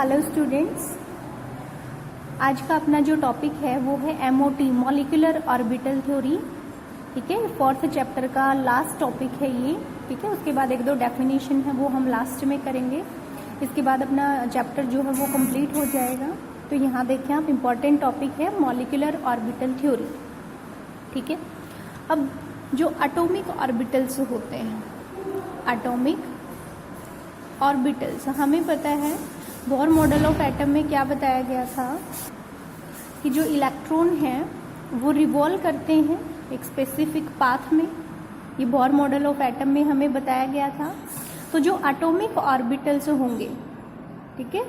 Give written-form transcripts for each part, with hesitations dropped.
Hello students, आज का अपना जो टॉपिक है वो है एमओटी मॉलिक्यूलर ऑर्बिटल थ्योरी। ठीक है, फोर्थ चैप्टर का लास्ट टॉपिक है ये। ठीक है, उसके बाद एक दो डेफिनेशन है वो हम लास्ट में करेंगे। इसके बाद अपना चैप्टर जो है वो कंप्लीट हो जाएगा। तो यहाँ देखें आप, इम्पॉर्टेंट टॉपिक है मॉलिक्यूलर ऑर्बिटल थ्योरी। ठीक है, अब जो एटॉमिक ऑर्बिटल्स होते हैं, एटॉमिक ऑर्बिटल्स, हमें पता है बोर मॉडल ऑफ एटम में क्या बताया गया था कि जो इलेक्ट्रॉन हैं वो रिवॉल्व करते हैं एक स्पेसिफिक पाथ में। ये बोर मॉडल ऑफ एटम में हमें बताया गया था। तो जो एटॉमिक ऑर्बिटल्स होंगे, ठीक है,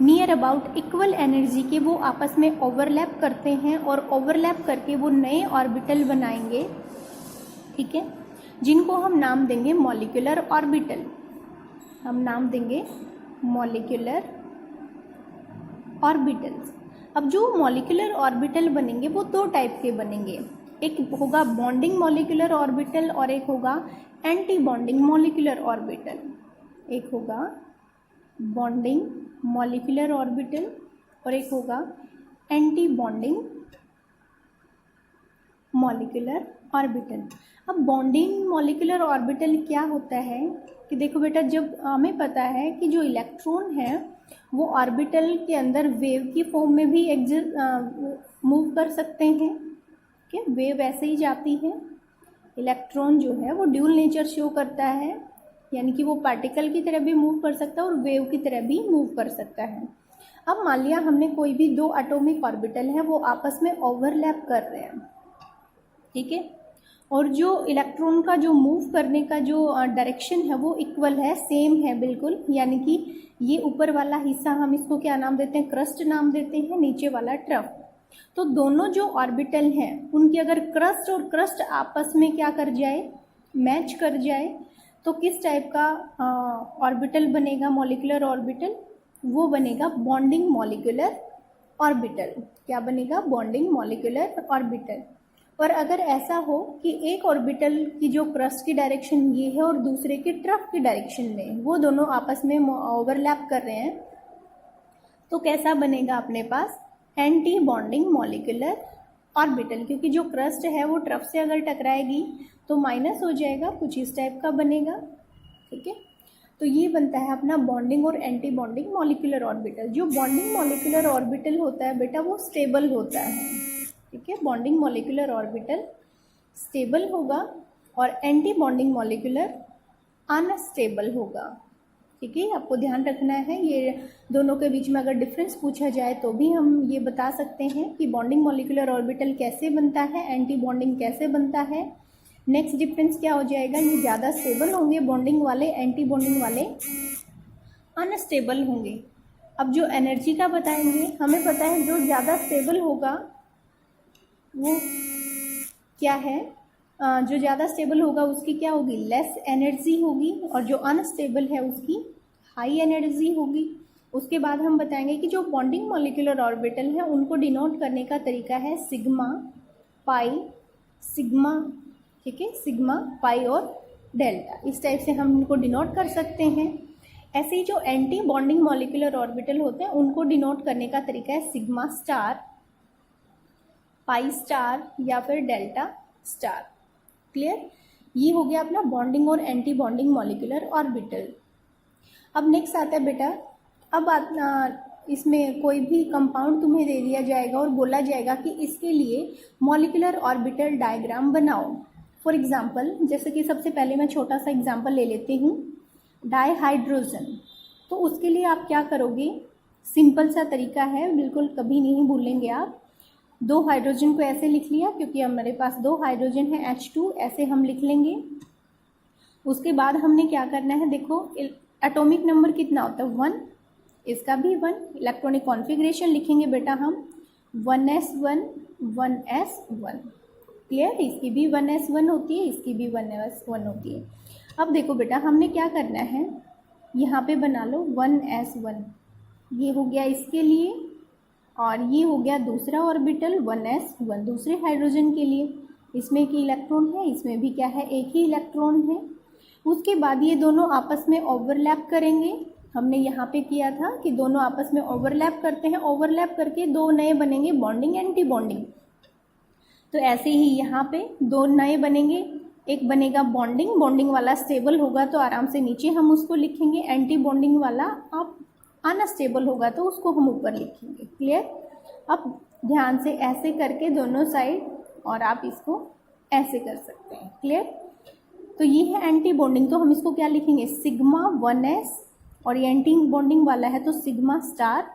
नियर अबाउट इक्वल एनर्जी के, वो आपस में ओवरलैप करते हैं और ओवरलैप करके वो नए ऑर्बिटल बनाएंगे। ठीक है, जिनको हम नाम देंगे मॉलिक्यूलर ऑर्बिटल। हम नाम देंगे मॉलिक्यूलर ऑर्बिटल्स। अब जो मॉलिक्यूलर ऑर्बिटल बनेंगे वो दो टाइप के बनेंगे। एक होगा बॉन्डिंग मॉलिक्यूलर ऑर्बिटल और एक होगा एंटी बॉन्डिंग मॉलिक्यूलर ऑर्बिटल। एक होगा बॉन्डिंग मॉलिक्यूलर ऑर्बिटल और एक होगा एंटी बॉन्डिंग मॉलिक्यूलर ऑर्बिटल। अब बॉन्डिंग मॉलिक्यूलर ऑर्बिटल क्या होता है कि देखो बेटा, जब हमें पता है कि जो इलेक्ट्रॉन है वो ऑर्बिटल के अंदर वेव की फॉर्म में भी मूव कर सकते हैं। क्या वेव ऐसे ही जाती है। इलेक्ट्रॉन जो है वो ड्यूल नेचर शो करता है, यानी कि वो पार्टिकल की तरह भी मूव कर सकता है और वेव की तरह भी मूव कर सकता है। अब मान लिया हमने कोई भी दो एटॉमिक ऑर्बिटल है वो आपस में ओवरलैप कर रहे हैं। ठीक है, और जो इलेक्ट्रॉन का जो मूव करने का जो डायरेक्शन है वो इक्वल है, सेम है बिल्कुल। यानी कि ये ऊपर वाला हिस्सा हम इसको क्या नाम देते हैं, क्रस्ट नाम देते हैं, नीचे वाला ट्रफ। तो दोनों जो ऑर्बिटल हैं उनकी अगर क्रस्ट और क्रस्ट आपस में क्या कर जाए, मैच कर जाए, तो किस टाइप का ऑर्बिटल बनेगा, मॉलिक्यूलर ऑर्बिटल? वो बनेगा बॉन्डिंग मॉलिक्यूलर ऑर्बिटल। क्या बनेगा? Bonding molecular orbital. और अगर ऐसा हो कि एक ऑर्बिटल की जो क्रस्ट की डायरेक्शन ये है और दूसरे की ट्रफ की डायरेक्शन में, वो दोनों आपस में ओवरलैप कर रहे हैं, तो कैसा बनेगा अपने पास? Antibonding molecular orbital. क्योंकि जो क्रस्ट है वो ट्रफ से अगर टकराएगी तो माइनस हो जाएगा, कुछ इस टाइप का बनेगा। ठीक है, तो ये बनता है अपना बॉन्डिंग और एंटी बॉन्डिंग मॉलिक्यूलर ऑर्बिटल। जो बॉन्डिंग मॉलिक्यूलर ऑर्बिटल होता है बेटा वो स्टेबल होता है। ठीक है, बॉन्डिंग मॉलिक्यूलर ऑर्बिटल स्टेबल होगा और एंटी बॉन्डिंग मॉलिक्यूलर अनस्टेबल होगा। ठीक है, आपको ध्यान रखना है। ये दोनों के बीच में अगर डिफरेंस पूछा जाए तो भी हम ये बता सकते हैं कि बॉन्डिंग मॉलिक्यूलर ऑर्बिटल कैसे बनता है, एंटी बॉन्डिंग कैसे बनता है। नेक्स्ट डिफरेंस क्या हो जाएगा, ये ज़्यादा स्टेबल होंगे बॉन्डिंग वाले, एंटी बॉन्डिंग वाले अनस्टेबल होंगे। अब जो एनर्जी का बताएंगे, हमें पता है जो ज़्यादा स्टेबल होगा वो क्या है, जो ज़्यादा स्टेबल होगा उसकी क्या होगी, लेस एनर्जी होगी, और जो अनस्टेबल है उसकी हाई एनर्जी होगी। उसके बाद हम बताएंगे कि जो बॉन्डिंग मॉलिक्यूलर ऑर्बिटल है उनको डिनोट करने का तरीका है सिग्मा, पाई, सिग्मा। ठीक है, सिग्मा, पाई और डेल्टा, इस टाइप से हम उनको डिनोट कर सकते हैं। ऐसे ही जो एंटी बॉन्डिंग मॉलिक्यूलर ऑर्बिटल होते हैं उनको डिनोट करने का तरीका है सिग्मा स्टार, पाई स्टार या फिर डेल्टा स्टार। क्लियर? ये हो गया अपना बॉन्डिंग और एंटी बॉन्डिंग मॉलिक्यूलर ऑर्बिटल। अब नेक्स्ट आता है बेटा, अब इसमें कोई भी कंपाउंड तुम्हें दे दिया जाएगा और बोला जाएगा कि इसके लिए मॉलिक्यूलर ऑर्बिटल डायग्राम बनाओ। फॉर एग्जांपल, जैसे कि सबसे पहले मैं छोटा सा एग्जांपल ले लेती हूँ, डाईहाइड्रोजन। तो उसके लिए आप क्या करोगे, सिंपल सा तरीका है, बिल्कुल कभी नहीं भूलेंगे आप। दो हाइड्रोजन को ऐसे लिख लिया, क्योंकि हमारे पास दो हाइड्रोजन है, H2, ऐसे हम लिख लेंगे। उसके बाद हमने क्या करना है, देखो एटॉमिक नंबर कितना होता है, 1, इसका भी 1। इलेक्ट्रॉनिक कॉन्फ़िगरेशन लिखेंगे बेटा हम 1s1 1s1। क्लियर? इसकी भी 1s1 होती है, इसकी भी 1s1 होती है। अब देखो बेटा, हमने क्या करना है, यहाँ पे बना लो 1s1, ये हो गया इसके लिए, और ये हो गया दूसरा ऑर्बिटल 1s1 दूसरे हाइड्रोजन के लिए। इसमें एक इलेक्ट्रॉन है, इसमें भी क्या है, एक ही इलेक्ट्रॉन है। उसके बाद ये दोनों आपस में ओवरलैप करेंगे हमने यहाँ पे किया था कि दोनों आपस में ओवरलैप करते हैं, ओवरलैप करके दो नए बनेंगे बॉन्डिंग एंटी बॉन्डिंग। तो ऐसे ही यहाँ पे दो नए बनेंगे, एक बनेगा बॉन्डिंग, बॉन्डिंग वाला स्टेबल होगा तो आराम से नीचे हम उसको लिखेंगे, एंटी बॉन्डिंग वाला आप अनस्टेबल होगा तो उसको हम ऊपर लिखेंगे। क्लियर? अब ध्यान से ऐसे करके दोनों साइड, और आप इसको ऐसे कर सकते हैं। क्लियर? तो ये है एंटी बॉन्डिंग, तो हम इसको क्या लिखेंगे, सिग्मा 1s, और ये एंटी बॉन्डिंग वाला है तो सिग्मा स्टार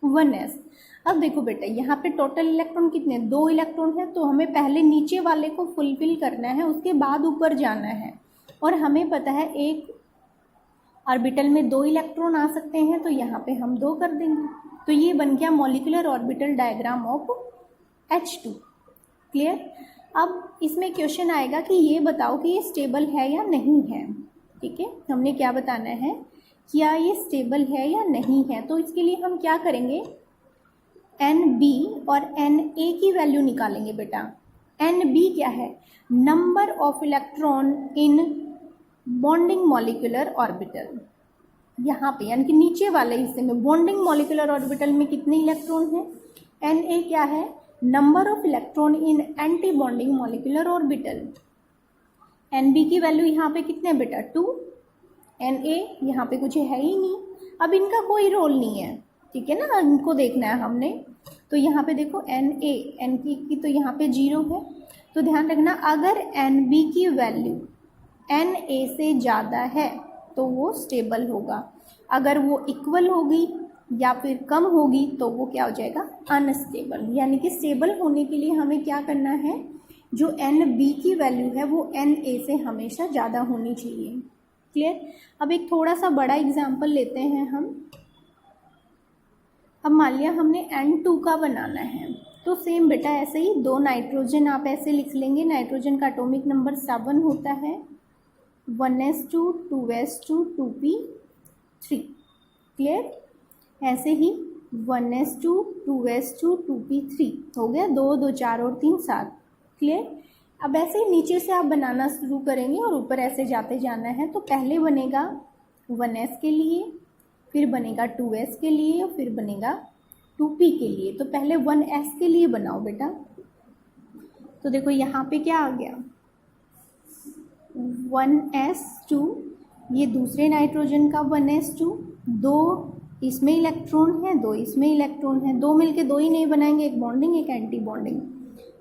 1s। अब देखो बेटा यहाँ पे टोटल इलेक्ट्रॉन कितने, 2 इलेक्ट्रॉन है, तो हमें पहले नीचे वाले को फुलफिल करना है, उसके बाद ऊपर जाना है। और हमें पता है एक ऑर्बिटल में 2 इलेक्ट्रॉन आ सकते हैं, तो यहाँ पे हम 2 कर देंगे। तो ये बन गया molecular orbital diagram of H2। Clear? अब इसमें क्वेश्चन आएगा कि ये बताओ कि ये स्टेबल है या नहीं है। ठीक है, हमने क्या बताना है, क्या ये स्टेबल है या नहीं है। तो इसके लिए हम क्या करेंगे, NB और NA की वैल्यू निकालेंगे बेटा। NB क्या है, number of electron in bonding molecular orbital. यहाँ पे यानी कि नीचे वाले हिस्से में बॉन्डिंग मॉलिक्यूलर ऑर्बिटल में कितने इलेक्ट्रॉन हैं। Na क्या है, number of electron in anti bonding molecular orbital. NB की वैल्यू यहाँ पे कितने बेटा, 2। Na यहाँ पे कुछ है ही नहीं, अब इनका कोई रोल नहीं है। ठीक है ना, इनको देखना है हमने। तो यहाँ पे देखो Na की तो यहाँ पे 0 है, तो ध्यान रखना अगर NB की वैल्यू Na से ज़्यादा है तो वो स्टेबल होगा, अगर वो इक्वल होगी या फिर कम होगी तो वो क्या हो जाएगा, अनस्टेबल। यानी कि स्टेबल होने के लिए हमें क्या करना है, जो NB की वैल्यू है वो Na से हमेशा ज़्यादा होनी चाहिए। क्लियर? अब एक थोड़ा सा बड़ा एग्जाम्पल लेते हैं हम। अब मान लिया हमने N2 का बनाना है, तो सेम बेटा ऐसे ही 2 नाइट्रोजन आप ऐसे लिख लेंगे। नाइट्रोजन का एटॉमिक नंबर 7 होता है, 1s2 2s2 2p3। क्लियर? ऐसे ही 1s2 2s2 2p3 हो गया, 2 2 4 और 3 7। क्लियर? अब ऐसे ही नीचे से आप बनाना शुरू करेंगे और ऊपर ऐसे जाते जाना है। तो पहले बनेगा 1s के लिए, फिर बनेगा 2s के लिए, और फिर बनेगा 2p के लिए। तो पहले 1s के लिए बनाओ बेटा। तो देखो यहाँ पे क्या आ गया, 1s2, ये दूसरे नाइट्रोजन का 1s2, 2 इसमें इलेक्ट्रॉन है, 2 इसमें इलेक्ट्रॉन है, 2 मिलके 2 ही नहीं बनाएंगे, एक बॉन्डिंग एक एंटी बॉन्डिंग।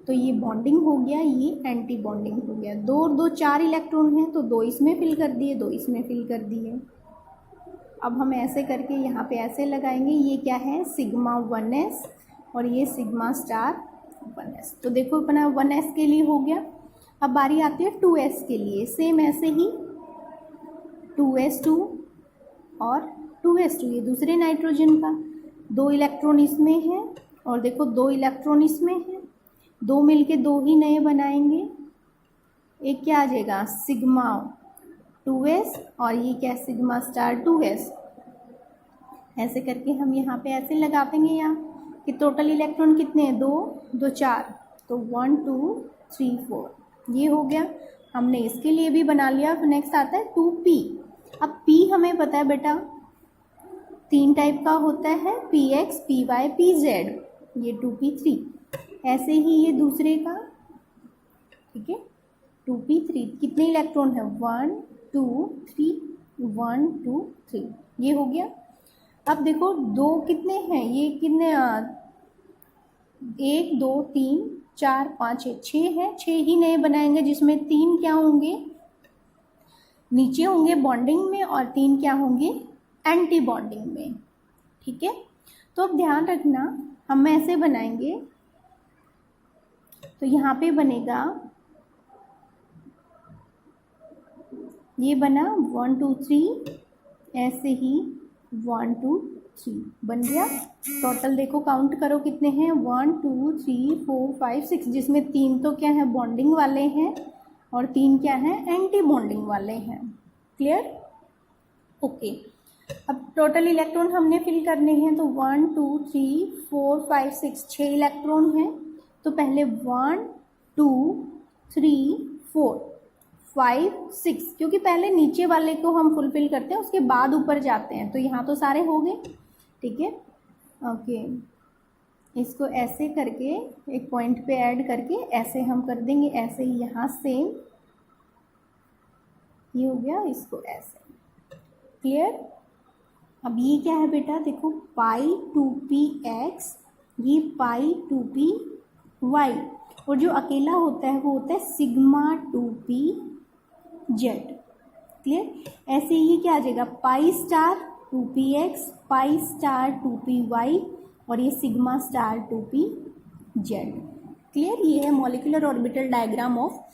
तो ये बॉन्डिंग हो गया, ये एंटी बॉन्डिंग हो गया। 2 और 2 4 इलेक्ट्रॉन हैं, तो 2 इसमें फिल कर दिए, 2 इसमें फिल कर दिए। अब हम ऐसे करके यहाँ पे ऐसे लगाएंगे, ये क्या है, सिग्मा 1s, और ये सिग्मा स्टार 1s। तो देखो अपना 1s के लिए हो गया। अब बारी आती है 2s के लिए, सेम ऐसे ही 2s2 और 2s2, ये दूसरे नाइट्रोजन का 2 इलेक्ट्रॉन इसमें है, और देखो 2 इलेक्ट्रॉन इसमें है, 2 मिलके 2 ही नए बनाएंगे। एक क्या आ जाएगा, सिग्मा 2s, और ये क्या, सिग्मा स्टार 2s। ऐसे करके हम यहाँ पे ऐसे लगा देंगे यहाँ कि टोटल इलेक्ट्रॉन कितने हैं, 2 2 4, तो 1 2 3 4 ये हो गया। हमने इसके लिए भी बना लिया। नेक्स्ट आता है 2p। अब p हमें पता है बेटा 3 टाइप का होता है, px py pz, ये 2p3। ऐसे ही ये दूसरे का, ठीक है, 2p3 कितने इलेक्ट्रॉन है, 1 2 3 1 2 3, ये हो गया। अब देखो 2 कितने हैं, ये कितने, 1 2 3 4 5 6 है, 6 ही नए बनाएंगे, जिसमें 3 क्या होंगे, नीचे होंगे बॉन्डिंग में, और 3 क्या होंगे, एंटी बॉन्डिंग में। ठीक है, तो अब ध्यान रखना हम ऐसे बनाएंगे, तो यहाँ पे बनेगा, ये बना 1 2 3, ऐसे ही 1 2 3 बन गया। टोटल देखो काउंट करो कितने हैं, 1 2 3 4 5 6, जिसमें 3 तो क्या है, बॉन्डिंग वाले हैं, और 3 क्या है, एंटी बॉन्डिंग वाले हैं। क्लियर? ओके। अब टोटल इलेक्ट्रॉन हमने फिल करने हैं, तो 1 2 3 4 5 6 6 इलेक्ट्रॉन हैं। तो पहले 1 2 3 4 5 6, क्योंकि पहले नीचे वाले को हम फुलफिल करते हैं उसके बाद ऊपर जाते हैं, तो यहाँ तो सारे हो गए, ठीक है। ओके, इसको ऐसे करके एक पॉइंट पे ऐड करके ऐसे हम कर देंगे, ऐसे ही यहाँ सेम ये हो गया, इसको ऐसे, क्लियर। अब ये क्या है बेटा, देखो पाई 2p x, ये पाई 2p y, और जो अकेला होता है वो होता है सिग्मा 2p z, क्लियर। ऐसे ही क्या आ जाएगा, pi star 2px, pi star 2py, और ये सिग्मा स्टार 2pz, क्लियर। ये है molecular orbital diagram of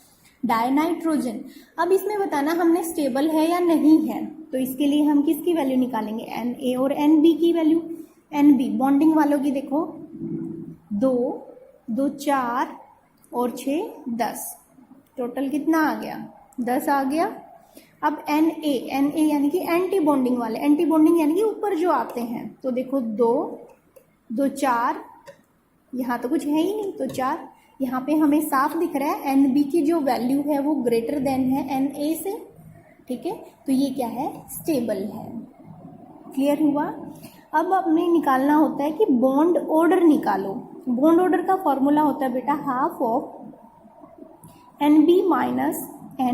dinitrogen. अब इसमें बताना हमने स्टेबल है या नहीं है, तो इसके लिए हम किसकी वैल्यू निकालेंगे, Na और Nb की वैल्यू। Nb बॉन्डिंग वालों की देखो, 2 2 4 और 6 10, टोटल कितना आ गया, 10 आ गया। अब Na यानी कि एंटी बॉन्डिंग वाले, एंटी बॉन्डिंग यानी कि ऊपर जो आते हैं, तो देखो 2 2 4, यहाँ तो कुछ है ही नहीं तो 4, यहाँ पे हमें साफ दिख रहा है Nb की जो वैल्यू है वो ग्रेटर देन है Na से, ठीक है, तो ये क्या है, स्टेबल है, क्लियर हुआ। अब हमें निकालना होता है कि बॉन्ड ऑर्डर निकालो। बॉन्ड ऑर्डर का फॉर्मूला होता है बेटा half of Nb minus Na,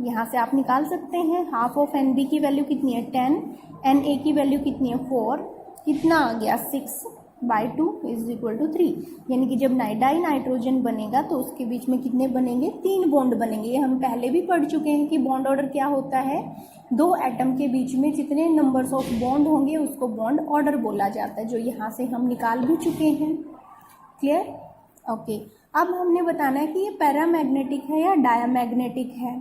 यहाँ से आप निकाल सकते हैं। हाफ ऑफ Nb की वैल्यू कितनी है 10, Na की वैल्यू कितनी है 4, कितना आ गया 6/2 इज इक्वल टू 3, यानी कि जब डाई नाइट्रोजन बनेगा तो उसके बीच में कितने बनेंगे, 3 बॉन्ड बनेंगे। ये हम पहले भी पढ़ चुके हैं कि बॉन्ड ऑर्डर क्या होता है, 2 एटम के बीच में जितने नंबर्स ऑफ बॉन्ड होंगे उसको बॉन्ड ऑर्डर बोला जाता है, जो यहाँ से हम निकाल भी चुके हैं, क्लियर। ओके, अब हमने बताना है कि ये पैरामैग्नेटिक है या डायामैग्नेटिक है।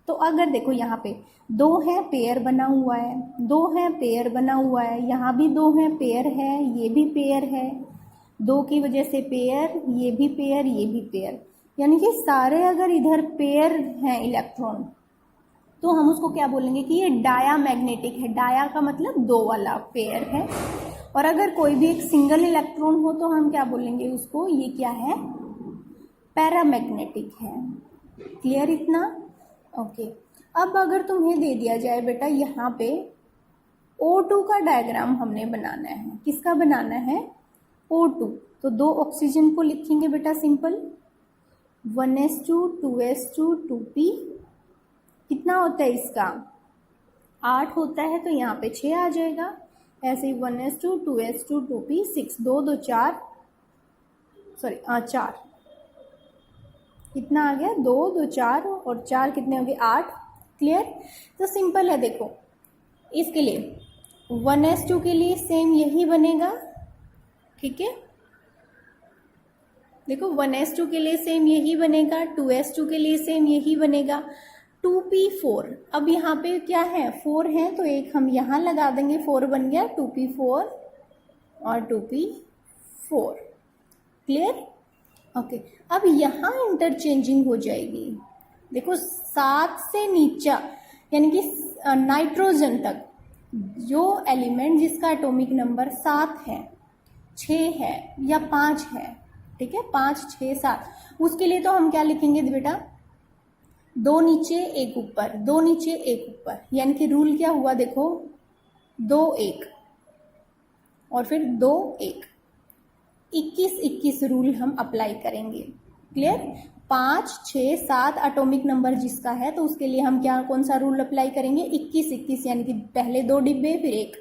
तो अगर देखो यहाँ पे 2 है, पेयर बना हुआ है, 2 है, पेयर बना हुआ है, यहाँ भी 2 है, पेयर है, ये भी पेयर है, 2 की वजह से पेयर, ये भी पेयर, ये भी पेयर, यानी कि सारे अगर इधर पेयर हैं इलेक्ट्रॉन, तो हम उसको क्या बोलेंगे कि ये डायामैग्नेटिक है। डाया का मतलब 2 वाला पेयर है। और अगर कोई भी एक सिंगल इलेक्ट्रॉन हो तो हम क्या बोलेंगे उसको, ये क्या है, पैरामैग्नेटिक है, क्लियर इतना। ओके, अब अगर तुम्हें दे दिया जाए बेटा यहाँ पे O2 का डायग्राम हमने बनाना है, किसका बनाना है, O2, तो 2 ऑक्सीजन को लिखेंगे बेटा सिंपल, 1s2 2s2 2p, कितना होता है इसका 8 होता है, तो यहाँ पे 6 आ जाएगा। ऐसे ही 1s2 2s2 2p 6, 2 2 4, सॉरी 4, कितना आ गया 2 2 4 और 4 कितने हो गए 8, क्लियर। तो सिंपल है, देखो इसके लिए 1s2 के लिए सेम यही बनेगा, ठीक है, देखो 1s2 के लिए सेम यही बनेगा, 2s2 के लिए सेम यही बनेगा, 2p4, अब यहाँ पे क्या है 4 है तो एक हम यहाँ लगा देंगे, 4 बन गया, 2p4 और 2p4, क्लियर। ओके, अब यहाँ इंटरचेंजिंग हो जाएगी, देखो 7 से नीचे यानी कि नाइट्रोजन तक जो एलिमेंट जिसका एटॉमिक नंबर 7 है, 6 है या 5 है, ठीक है, 5 6 7, उसके लिए तो हम क्या लिखेंगे बेटा, 2 नीचे 1 ऊपर, 2 नीचे 1 ऊपर, यानी कि रूल क्या हुआ देखो 2 1 और फिर 2 1, 21 21 रूल हम अप्लाई करेंगे, क्लियर। 5 6 7 एटॉमिक नंबर जिसका है तो उसके लिए हम क्या कौन सा रूल अप्लाई करेंगे, 21 21, यानी कि पहले 2 डिब्बे फिर 1,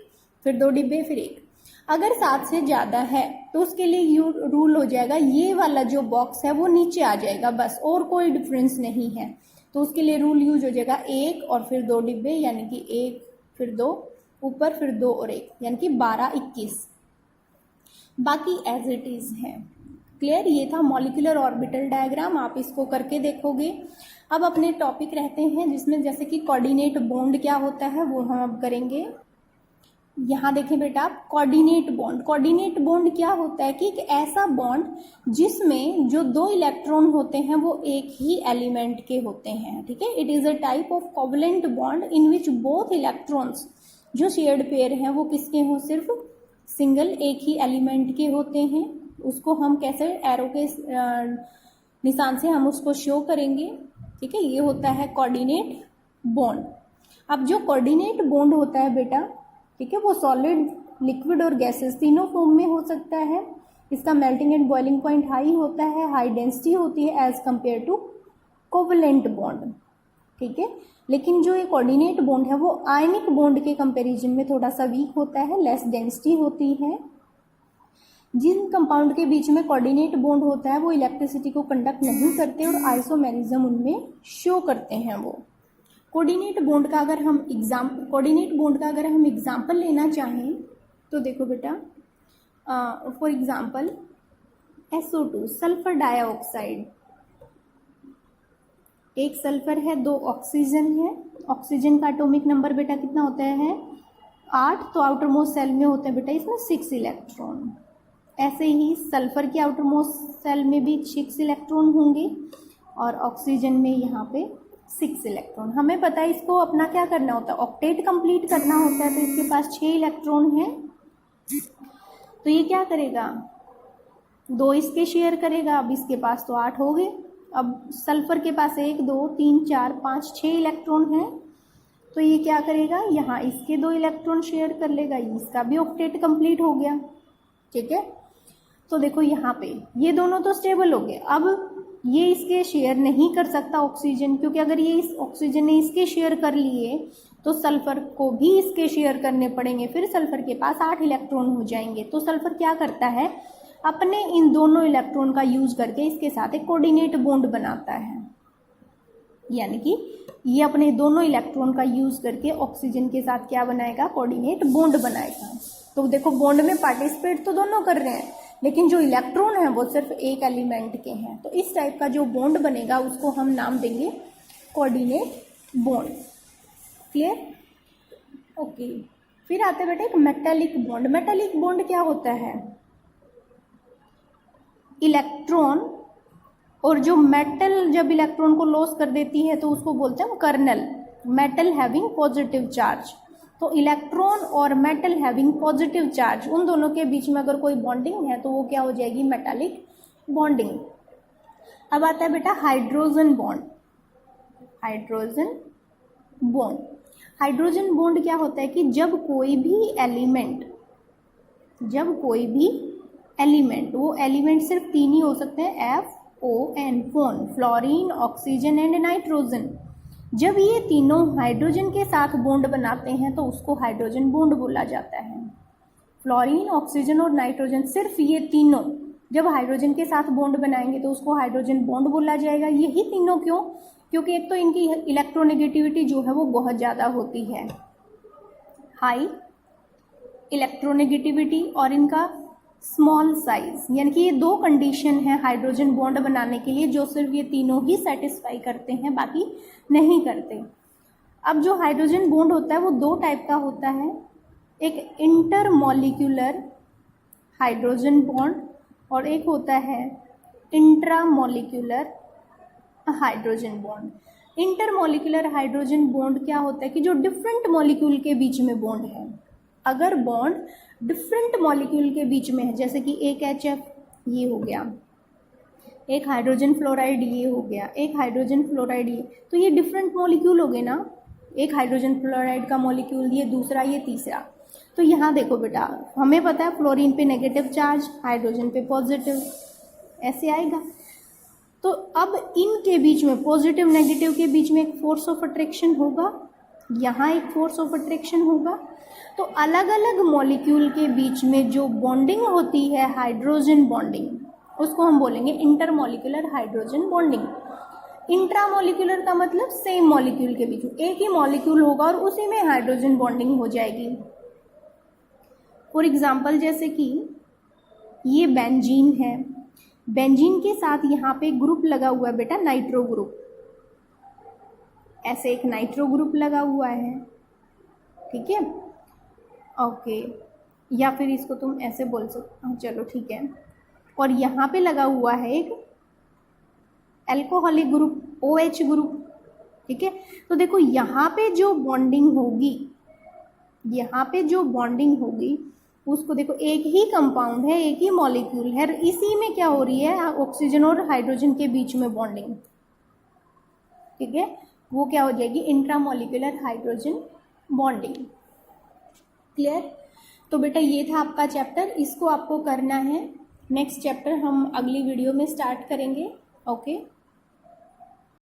फिर 2 डिब्बे फिर 1। अगर 7 से ज़्यादा है तो उसके लिए रूल हो जाएगा, ये वाला जो बॉक्स है वो नीचे आ जाएगा, बस और कोई डिफरेंस नहीं है। तो उसके लिए रूल यूज हो जाएगा 1 और फिर 2 डिब्बे, यानी कि 1 फिर 2 ऊपर, फिर 2 और 1, यानी कि 12 21, बाकी एज इट इज है, क्लियर। ये था मॉलिक्यूलर ऑर्बिटल डायग्राम, आप इसको करके देखोगे। अब अपने टॉपिक रहते हैं जिसमें जैसे कि कोऑर्डिनेट बॉन्ड क्या होता है वो हम अब करेंगे। यहाँ देखें बेटा आप, कोऑर्डिनेट बॉन्ड, कोऑर्डिनेट बॉन्ड क्या होता है कि एक ऐसा बॉन्ड जिसमें जो 2 इलेक्ट्रॉन होते हैं वो एक ही एलिमेंट के होते हैं, ठीक है। It is a type of covalent bond in which both electrons जो शेयर्ड पेयर हैं वो किसके हों, सिर्फ सिंगल एक ही एलिमेंट के होते हैं। उसको हम कैसे एरो के निशान से हम उसको शो करेंगे ठीक है, ये होता है कोऑर्डिनेट बॉन्ड। अब जो कोऑर्डिनेट बॉन्ड होता है बेटा, ठीक है, वो सॉलिड, लिक्विड और गैसेस तीनों फॉर्म में हो सकता है। इसका melting and boiling point high होता है, हाई डेंसिटी होती है as compare to covalent bond, ठीक है। लेकिन जो ये कोऑर्डिनेट बॉन्ड है वो आयनिक बॉन्ड के कंपैरिजन में थोड़ा सा वीक होता है, लेस डेंसिटी होती है। जिन कंपाउंड के बीच में कोऑर्डिनेट बॉन्ड होता है वो इलेक्ट्रिसिटी को कंडक्ट नहीं करते और आइसोमेरिज्म उनमें शो करते हैं वो। कोऑर्डिनेट बॉन्ड का अगर हम एग्जाम्पल लेना चाहें तो देखो बेटा, for example SO2 sulphur dioxide, एक सल्फर है, 2 ऑक्सीजन है। ऑक्सीजन का एटॉमिक नंबर बेटा कितना होता है 8, तो आउटर मोस्ट सेल में होते हैं बेटा इसमें 6 इलेक्ट्रॉन। ऐसे ही सल्फर के आउटर मोस्ट सेल में भी 6 इलेक्ट्रॉन होंगे और ऑक्सीजन में यहाँ पे 6 इलेक्ट्रॉन। हमें पता है इसको अपना क्या करना होता है, ऑक्टेट कंप्लीट करना होता है, तो इसके पास 6 इलेक्ट्रॉन है, तो ये क्या करेगा 2 इसके शेयर करेगा। अब इसके पास तो 8 हो गए। अब सल्फर के पास 1 2 3 4 5 6 इलेक्ट्रॉन है, तो ये क्या करेगा यहाँ इसके 2 इलेक्ट्रॉन शेयर कर लेगा, इसका भी ऑक्टेट कंप्लीट हो गया, ठीक है। तो देखो यहाँ पे ये दोनों तो स्टेबल हो गए। अब ये इसके शेयर नहीं कर सकता ऑक्सीजन, क्योंकि अगर ये इस ऑक्सीजन ने इसके शेयर कर लिए तो सल्फर को भी इसके शेयर करने पड़ेंगे, फिर सल्फर के पास 8 इलेक्ट्रॉन हो जाएंगे। तो सल्फर क्या करता है, अपने इन दोनों इलेक्ट्रॉन का यूज करके इसके साथ एक कोऑर्डिनेट बॉन्ड बनाता है, यानी कि ये अपने दोनों इलेक्ट्रॉन का यूज करके ऑक्सीजन के साथ क्या बनाएगा, कोऑर्डिनेट बॉन्ड बनाएगा। तो देखो बॉन्ड में पार्टिसिपेट तो दोनों कर रहे हैं, लेकिन जो इलेक्ट्रॉन है वो सिर्फ एक एलिमेंट के हैं। तो इस टाइप का जो बॉन्ड बनेगा उसको हम नाम देंगे कोऑर्डिनेट बॉन्ड। क्लियर? ओके। फिर आते हैं बेटा एक मेटालिक बॉन्ड। मेटालिक बॉन्ड क्या होता है, इलेक्ट्रॉन और जो मेटल जब इलेक्ट्रॉन को लॉस कर देती है तो उसको बोलते हैं kernel, metal having positive charge. तो इलेक्ट्रॉन और मेटल हैविंग पॉजिटिव चार्ज, उन दोनों के बीच में अगर कोई बॉन्डिंग है तो वो क्या हो जाएगी, मेटालिक बॉन्डिंग। अब आता है बेटा hydrogen bond. Hydrogen bond, hydrogen bond क्या होता है कि जब कोई भी एलिमेंट, वो एलिमेंट सिर्फ 3 ही हो सकते हैं, FON, phone, fluorine, oxygen and nitrogen. जब ये तीनों हाइड्रोजन के साथ बॉन्ड बनाते हैं तो उसको हाइड्रोजन बॉन्ड बोला जाता है। फ्लोरीन, ऑक्सीजन और नाइट्रोजन, सिर्फ ये तीनों जब हाइड्रोजन के साथ बॉन्ड बनाएंगे तो उसको हाइड्रोजन बॉन्ड बोला जाएगा। यही तीनों क्यों, क्योंकि एक तो इनकी इलेक्ट्रोनेगेटिविटी जो है वो बहुत ज़्यादा होती है, हाई इलेक्ट्रोनेगेटिविटी, और इनका स्मॉल साइज, यानी कि ये 2 कंडीशन है हाइड्रोजन बॉन्ड बनाने के लिए जो सिर्फ ये तीनों ही सेटिस्फाई करते हैं, बाकी नहीं करते। अब जो हाइड्रोजन बॉन्ड होता है वो 2 टाइप का होता है, एक इंटरमॉलिक्यूलर हाइड्रोजन बॉन्ड और एक होता है intramolecular hydrogen bond. Intermolecular hydrogen bond क्या होता है कि जो डिफरेंट मॉलिक्यूल के बीच में बॉन्ड है। अगर बॉन्ड डिफरेंट मॉलिक्यूल के बीच में है, जैसे कि एक HF ये हो गया, एक हाइड्रोजन फ्लोराइड ये हो गया, एक हाइड्रोजन फ्लोराइड ये, तो ये डिफरेंट मॉलिक्यूल हो गए ना, एक हाइड्रोजन फ्लोराइड का मॉलिक्यूल, ये दूसरा, ये तीसरा। तो यहाँ देखो बेटा, हमें पता है फ्लोरीन पे नेगेटिव चार्ज, हाइड्रोजन पे पॉजिटिव, ऐसे आएगा। तो अब इनके बीच में, पॉजिटिव नेगेटिव के बीच में एक फोर्स ऑफ अट्रैक्शन होगा, यहाँ एक फोर्स ऑफ अट्रैक्शन होगा। तो अलग अलग मॉलिक्यूल के बीच में जो बॉन्डिंग होती है, हाइड्रोजन बॉन्डिंग, उसको हम बोलेंगे इंटरमॉलिक्यूलर हाइड्रोजन बॉन्डिंग। इंट्रामॉलिक्यूलर का मतलब सेम मॉलिक्यूल के बीच में एक ही मॉलिक्यूल होगा और उसी में हाइड्रोजन बॉन्डिंग हो जाएगी। फॉर एग्जाम्पल जैसे कि ये बेंजीन है, बेंजीन के साथ यहाँ पे ग्रुप लगा हुआ है बेटा, नाइट्रो ग्रुप, ऐसे एक नाइट्रो ग्रुप लगा हुआ है, ठीक है, ओके। या फिर इसको तुम ऐसे बोल सकते हो, चलो ठीक है। और यहाँ पे लगा हुआ है एक एल्कोहलिक ग्रुप, OH ग्रुप, ठीक है। तो देखो यहाँ पे जो बॉन्डिंग होगी, यहाँ पे जो बॉन्डिंग होगी उसको देखो, एक ही कंपाउंड है, एक ही मॉलिक्यूल है, इसी में क्या हो रही है, ऑक्सीजन और हाइड्रोजन के बीच में बॉन्डिंग। ठीक है, वो क्या हो जाएगी, इंट्रामोलिकुलर हाइड्रोजन बॉन्डिंग। क्लियर। तो बेटा ये था आपका चैप्टर, इसको आपको करना है। नेक्स्ट चैप्टर हम अगली वीडियो में स्टार्ट करेंगे। ओके।